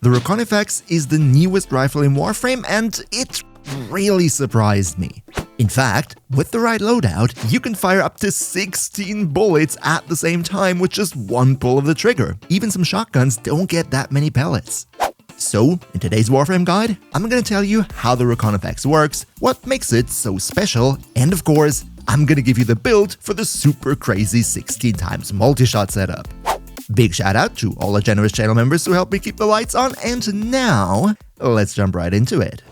The Reconifex is the newest rifle in Warframe, and it really surprised me. In fact, with the right loadout, you can fire up to 16 bullets at the same time with just one pull of the trigger. Even some shotguns don't get that many pellets. So, in today's Warframe guide, I'm gonna tell you how the Reconifex works, what makes it so special, and of course, I'm gonna give you the build for the super crazy 16x multi-shot setup. Big shout out to all the generous channel members who help me keep the lights on, and now, let's jump right into it.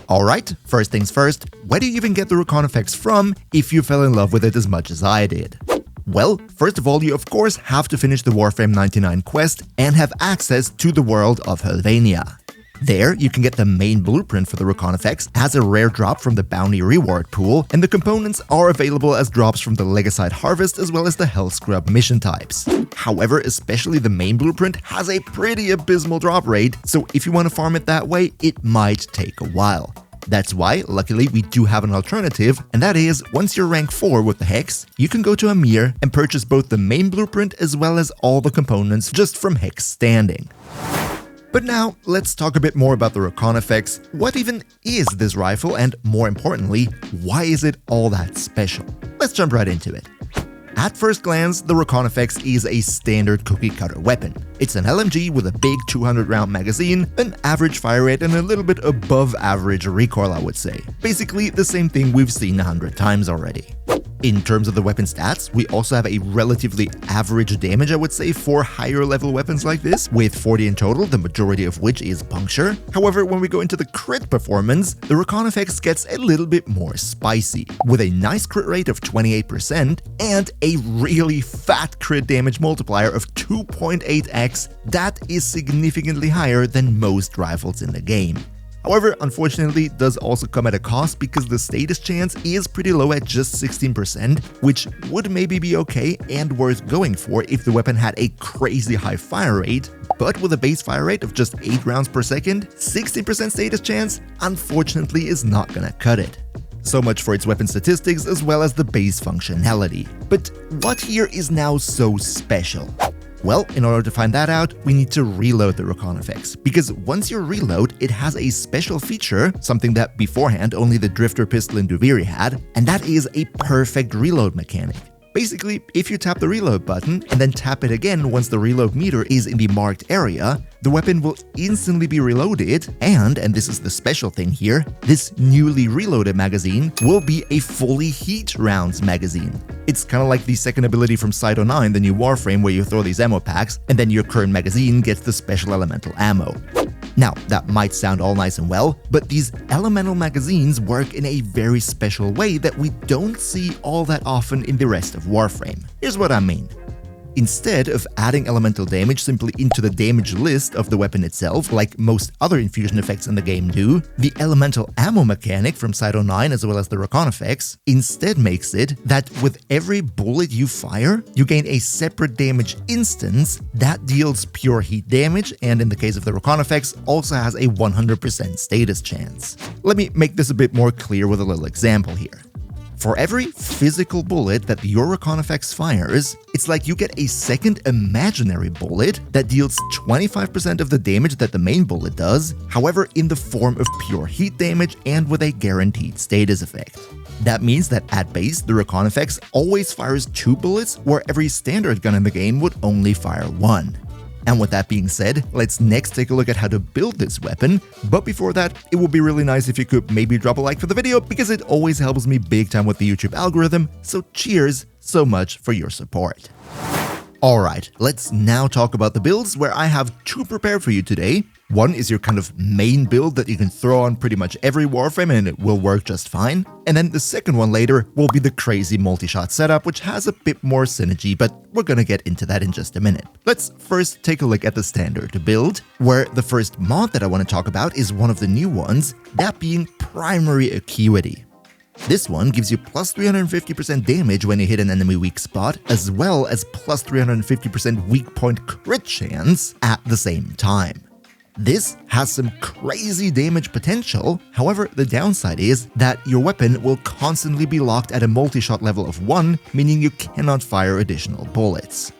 Alright, first things first, where do you even get the Reconifex from if you fell in love with it as much as I did? Well, first of all, you of course have to finish the Warframe 99 quest and have access to the world of Helvania. There, you can get the main blueprint for the Reconifex as a rare drop from the bounty reward pool, and the components are available as drops from the Legacite Harvest as well as the Hell Scrub mission types. However, especially the main blueprint has a pretty abysmal drop rate, so if you want to farm it that way, it might take a while. That's why, luckily, we do have an alternative, and that is, once you're rank 4 with the Hex, you can go to Amir and purchase both the main blueprint as well as all the components just from Hex standing. But now, let's talk a bit more about the Reconifex. What even is this rifle, and more importantly, why is it all that special? Let's jump right into it. At first glance, the Reconifex is a standard cookie-cutter weapon. It's an LMG with a big 200-round magazine, an average fire rate, and a little bit above average recoil, I would say. Basically, the same thing we've seen 100 times already. In terms of the weapon stats, we also have a relatively average damage, I would say, for higher level weapons like this, with 40 in total, the majority of which is puncture. However, when we go into the crit performance, the Reconifex gets a little bit more spicy, with a nice crit rate of 28% and a really fat crit damage multiplier of 2.8x that is significantly higher than most rifles in the game. However, unfortunately, it does also come at a cost because the status chance is pretty low at just 16%, which would maybe be okay and worth going for if the weapon had a crazy high fire rate, but with a base fire rate of just 8 rounds per second, 16% status chance, unfortunately, is not gonna cut it. So much for its weapon statistics as well as the base functionality. But what here is now so special? Well, in order to find that out, we need to reload the Reconifex, because once you reload, it has a special feature, something that beforehand only the Drifter pistol in Duviri had, and that is a perfect reload mechanic. Basically, if you tap the reload button and then tap it again once the reload meter is in the marked area, the weapon will instantly be reloaded, and this is the special thing here, this newly reloaded magazine will be a fully heat rounds magazine. It's kind of like the second ability from Side 09, the new Warframe, where you throw these ammo packs, and then your current magazine gets the special elemental ammo. Now, that might sound all nice and well, but these elemental magazines work in a very special way that we don't see all that often in the rest of Warframe. Here's what I mean. Instead of adding elemental damage simply into the damage list of the weapon itself, like most other infusion effects in the game do, the elemental ammo mechanic from Side 09 as well as the Reconifex instead makes it that with every bullet you fire, you gain a separate damage instance that deals pure heat damage, and in the case of the Reconifex, also has a 100% status chance. Let me make this a bit more clear with a little example here. For every physical bullet that your Reconifex fires, it's like you get a second imaginary bullet that deals 25% of the damage that the main bullet does, however in the form of pure heat damage and with a guaranteed status effect. That means that at base, the Reconifex always fires 2 bullets, where every standard gun in the game would only fire 1. And with that being said, let's next take a look at how to build this weapon, but before that, it would be really nice if you could maybe drop a like for the video, because it always helps me big time with the YouTube algorithm, so cheers so much for your support. Alright, let's now talk about the builds, where I have 2 prepared for you today. One is your kind of main build that you can throw on pretty much every Warframe and it will work just fine. And then the second one later will be the crazy multi-shot setup, which has a bit more synergy, but we're gonna get into that in just a minute. Let's first take a look at the standard build, where the first mod that I want to talk about is one of the new ones, that being Primary Acuity. This one gives you plus 350% damage when you hit an enemy weak spot, as well as plus 350% weak point crit chance at the same time. This has some crazy damage potential, however the downside is that your weapon will constantly be locked at a multi-shot level of 1, meaning you cannot fire additional bullets.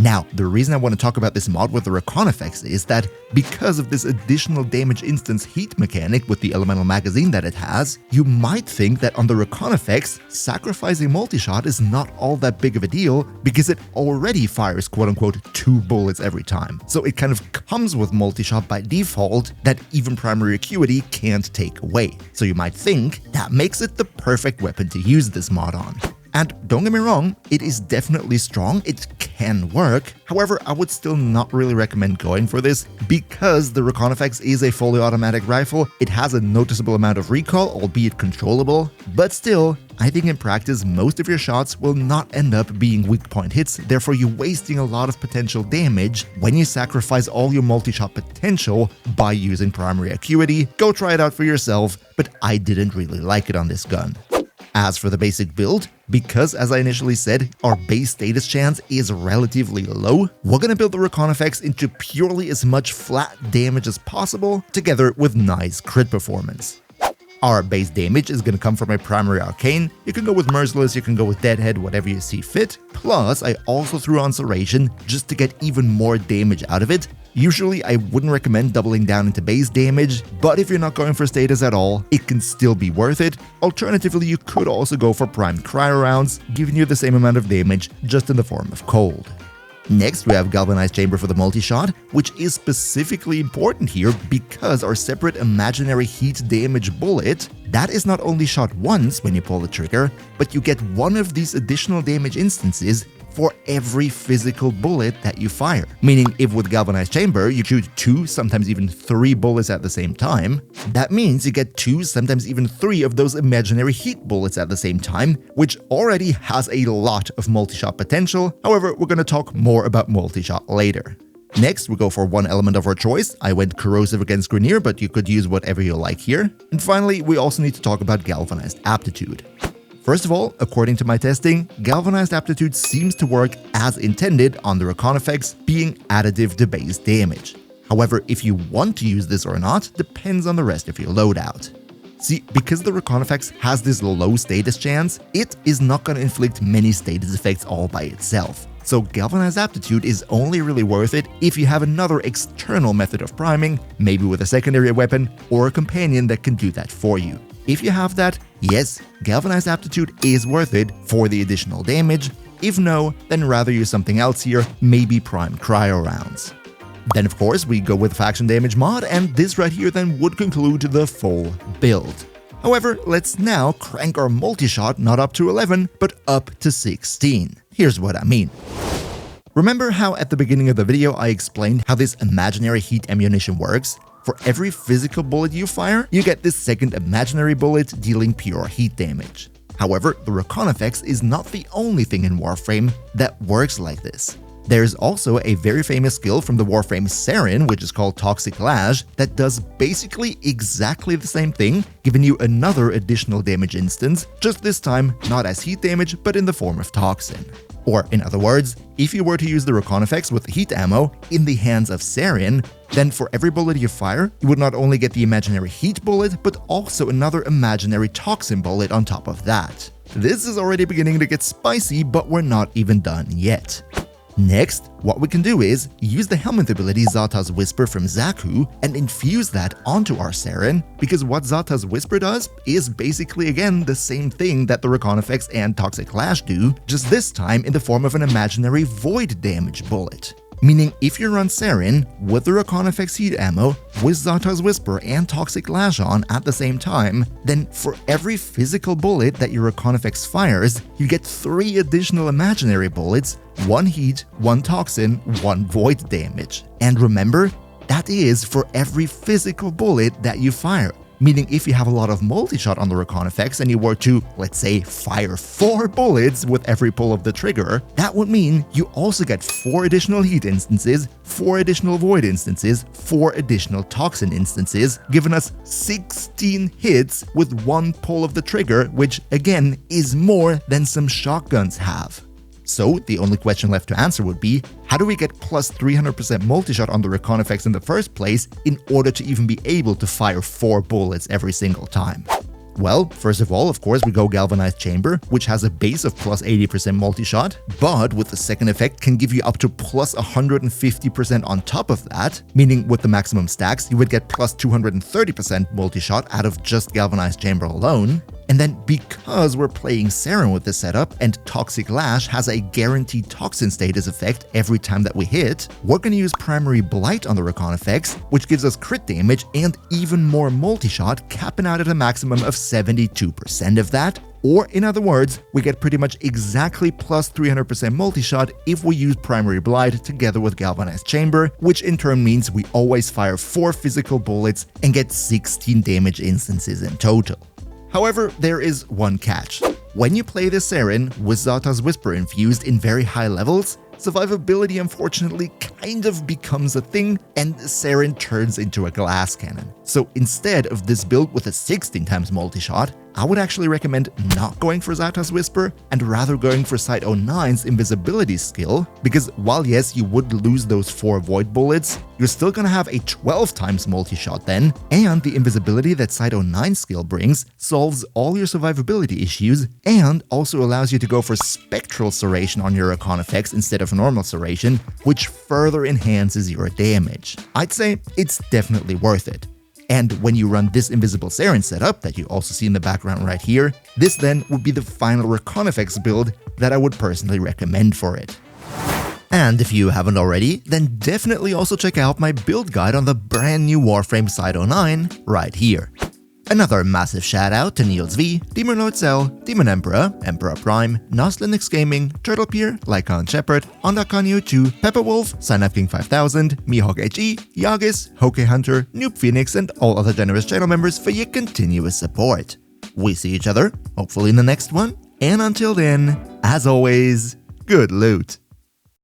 Now, the reason I want to talk about this mod with the Reconifex is that because of this additional damage instance heat mechanic with the elemental magazine that it has, you might think that on the Reconifex, sacrificing Multishot is not all that big of a deal because it already fires quote-unquote 2 bullets every time. So it kind of comes with Multishot by default that even primary acuity can't take away. So you might think that makes it the perfect weapon to use this mod on. And don't get me wrong, it is definitely strong, it can work. However, I would still not really recommend going for this because the Reconifex is a fully automatic rifle. It has a noticeable amount of recoil, albeit controllable, but still, I think in practice most of your shots will not end up being weak point hits, therefore you're wasting a lot of potential damage when you sacrifice all your multi-shot potential by using primary acuity. Go try it out for yourself, but I didn't really like it on this gun. As for the basic build, because as I initially said, our base status chance is relatively low, we're gonna build the Reconifex into purely as much flat damage as possible, together with nice crit performance. Our base damage is gonna come from a primary arcane. You can go with Merciless, you can go with Deadhead, whatever you see fit. Plus, I also threw on Serration just to get even more damage out of it. Usually, I wouldn't recommend doubling down into base damage, but if you're not going for status at all, it can still be worth it. Alternatively, you could also go for primed cryo rounds, giving you the same amount of damage, just in the form of cold. Next, we have Galvanized Chamber for the multi-shot, which is specifically important here because our separate imaginary heat damage bullet, that is not only shot once when you pull the trigger, but you get one of these additional damage instances for every physical bullet that you fire. Meaning, if with Galvanized Chamber you shoot 2, sometimes even 3 bullets at the same time, that means you get 2, sometimes even 3 of those imaginary heat bullets at the same time, which already has a lot of multi-shot potential. However, we're gonna talk more about multi-shot later. Next, we go for one element of our choice. I went Corrosive against Grineer, but you could use whatever you like here. And finally, we also need to talk about Galvanized Aptitude. First of all, according to my testing, Galvanized Aptitude seems to work as intended on the Reconifex, being additive to base damage. However, if you want to use this or not, depends on the rest of your loadout. See, because the Reconifex has this low status chance, it is not going to inflict many status effects all by itself. So Galvanized Aptitude is only really worth it if you have another external method of priming, maybe with a secondary weapon or a companion that can do that for you. If you have that, yes, Galvanized Aptitude is worth it for the additional damage. If no, then rather use something else here, maybe primed cryo rounds. Then of course we go with faction damage mod, and this right here then would conclude the full build. However, let's now crank our multi-shot not up to 11, but up to 16. Here's what I mean. Remember how at the beginning of the video I explained how this imaginary heat ammunition works? For every physical bullet you fire, you get this second imaginary bullet dealing pure heat damage. However, the Reconifex is not the only thing in Warframe that works like this. There's also a very famous skill from the Warframe Sarin, which is called Toxic Lash, that does basically exactly the same thing, giving you another additional damage instance, just this time not as heat damage, but in the form of toxin. Or in other words, if you were to use the Reconifex with heat ammo in the hands of Sarin, then for every bullet you fire, you would not only get the imaginary heat bullet, but also another imaginary toxin bullet on top of that. This is already beginning to get spicy, but we're not even done yet. Next, what we can do is use the helmet ability Zata's Whisper from Zaku and infuse that onto our Sarin, because what Zata's Whisper does is basically again the same thing that the Reconifex and Toxic Lash do, just this time in the form of an imaginary void damage bullet. Meaning if you run Sarin with the Reconifex heat ammo, with Zata's Whisper and Toxic Lash on at the same time, then for every physical bullet that your Reconifex fires, you get 3 additional imaginary bullets, 1 heat, 1 toxin, 1 void damage. And remember, that is for every physical bullet that you fire. Meaning if you have a lot of multi-shot on the Reconifex and you were to, let's say, fire 4 bullets with every pull of the trigger, that would mean you also get 4 additional heat instances, 4 additional void instances, 4 additional toxin instances, giving us 16 hits with 1 pull of the trigger, which again is more than some shotguns have. So the only question left to answer would be, how do we get plus 300% multi-shot on the Reconifex in the first place in order to even be able to fire 4 bullets every single time? Well, first of all, of course, we go Galvanized Chamber, which has a base of plus 80% multi-shot, but with the second effect can give you up to plus 150% on top of that, meaning with the maximum stacks, you would get plus 230% multi-shot out of just Galvanized Chamber alone. And then because we're playing Saren with this setup and Toxic Lash has a guaranteed toxin status effect every time that we hit, we're going to use Primary Blight on the Reconifex, which gives us crit damage and even more multi-shot, capping out at a maximum of 72% of that. Or in other words, we get pretty much exactly plus 300% multi-shot if we use Primary Blight together with Galvanized Chamber, which in turn means we always fire 4 physical bullets and get 16 damage instances in total. However, there is one catch. When you play this Saren with Zata's Whisper infused in very high levels, survivability unfortunately kind of becomes a thing and Saren turns into a glass cannon. So instead of this build with a 16 times multi-shot, I would actually recommend not going for Zata's Whisper and rather going for Site 09's invisibility skill, because while yes, you would lose those 4 void bullets, you're still gonna have a 12 times multi-shot then, and the invisibility that Site 09 skill brings solves all your survivability issues and also allows you to go for Spectral Serration on your Reconifex instead of normal Serration, which further enhances your damage. I'd say it's definitely worth it. And when you run this invisible Saren setup that you also see in the background right here, this then would be the final Reconifex build that I would personally recommend for it. And if you haven't already, then definitely also check out my build guide on the brand new Warframe Site 09 right here. Another massive shout out to Niels V, Demon Lord Cell, Demon Emperor, Emperor Prime, Nostlinux Gaming, Turtlepeer, Lycan Shepherd, Ondakanyo2, Pepperwolf, Synapking 5000, Mihawk HE, Yagis, Hoke Hunter, Noob Phoenix, and all other generous channel members for your continuous support. We see each other, hopefully in the next one, and until then, as always, good loot.